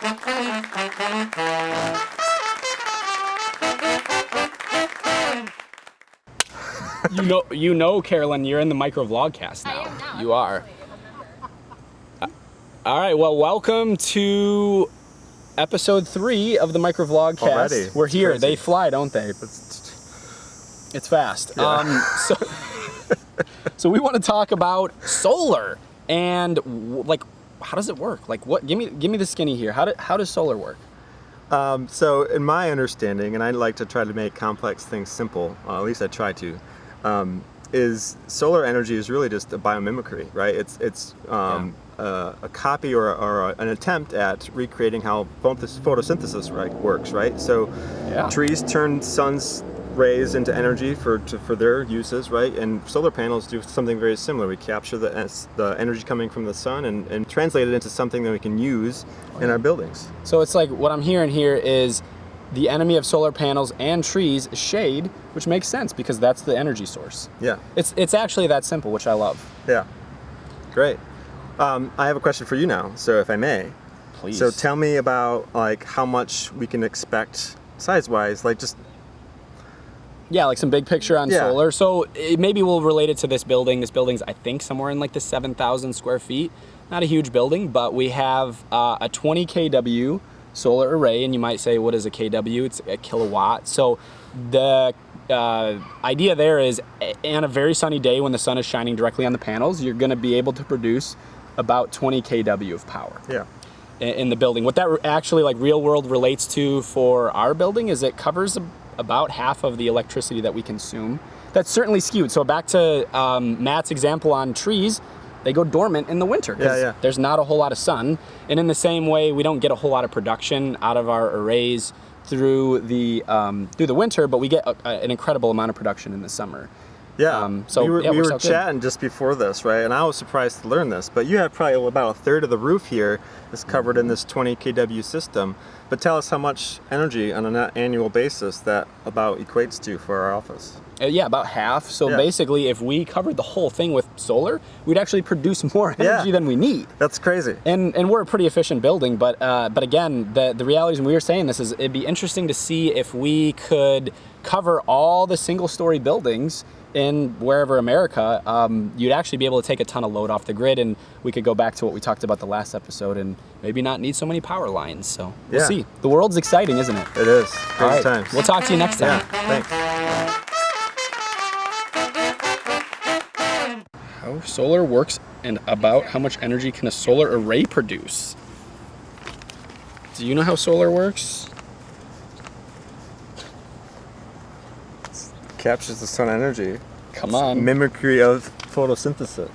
You know, Carolyn, you're in the micro vlogcast now. I am now. You are. All right. Well, welcome to episode 3 of the micro vlogcast. Already. We're here. Crazy. They fly, don't they? It's fast. Yeah. So we want to talk about solar and like how does it work? Like what? Give me the skinny here. How does solar work? So in my understanding, and I like to try to make complex things simple, at least I try to, is solar energy is really just a biomimicry, right? It's a copy or an attempt at recreating how photosynthesis works, right? So trees turn sun's rays into energy for their uses, right? And solar panels do something very similar. We capture the energy coming from the sun and translate it into something that we can use in our buildings. So it's like what I'm hearing here is the enemy of solar panels and trees is shade, which makes sense because that's the energy source. Yeah. It's actually that simple, which I love. Yeah. Great. I have a question for you now, so if I may. Please. So tell me about like how much we can expect size-wise, like just like some big picture on Yeah. solar. So maybe we'll relate it to this building. This building's, I think, somewhere in like the 7,000 square feet. Not a huge building, but we have a 20 kW solar array. And you might say, what is a kW? It's a kilowatt. So the idea there is on a very sunny day when the sun is shining directly on the panels, you're going to be able to produce about 20 kW of power. Yeah. In the building. What that actually like real world relates to for our building is it covers about half of the electricity that we consume. That's certainly skewed. So back to Matt's example on trees, they go dormant in the winter because there's not a whole lot of sun. And in the same way, we don't get a whole lot of production out of our arrays through the winter, but we get an incredible amount of production in the summer. Yeah. So we were good. chatting just before this, right? And I was surprised to learn this, but you have probably about a third of the roof here is covered in this 20 kW system. But tell us how much energy on an annual basis that about equates to for our office. About half. So basically, if we covered the whole thing with solar, we'd actually produce more energy than we need. That's crazy. And we're a pretty efficient building, but again, the reality is, when we were saying this, is it'd be interesting to see if we could cover all the single-story buildings in wherever America, you'd actually be able to take a ton of load off the grid, and we could go back to what we talked about the last episode and maybe not need so many power lines. So we'll see. The world's exciting, isn't it? It is. Crazy times. We'll talk to you next time. Yeah, thanks. How solar works and about how much energy can a solar array produce. Do you know how solar works? Captures the sun energy. Come on. Mimicry of photosynthesis.